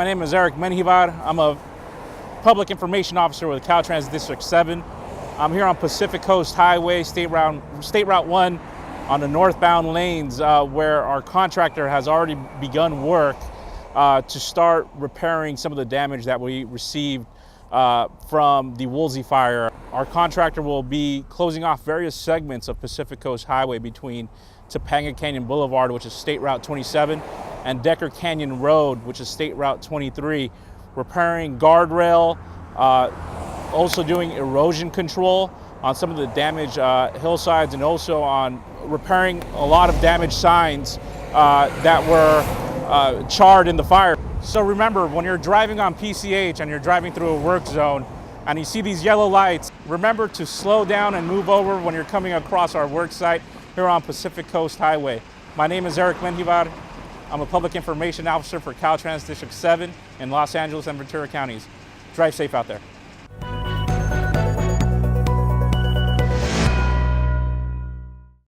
My name is Eric Menjivar. I'm a public information officer with Caltrans District 7. I'm here on Pacific Coast Highway, State Route 1 on the northbound lanes where our contractor has already begun work to start repairing some of the damage that we received from the Woolsey Fire. Our contractor will be closing off various segments of Pacific Coast Highway between Topanga Canyon Boulevard, which is State Route 27, and Decker Canyon Road, which is State Route 23, repairing guardrail, also doing erosion control on some of the damaged hillsides, and also on repairing a lot of damaged signs that were charred in the fire. So remember, when you're driving on PCH and you're driving through a work zone and you see these yellow lights, remember to slow down and move over when you're coming across our work site here on Pacific Coast Highway. My name is Eric Menjivar. I'm a public information officer for Caltrans District 7 in Los Angeles and Ventura counties. Drive safe out there.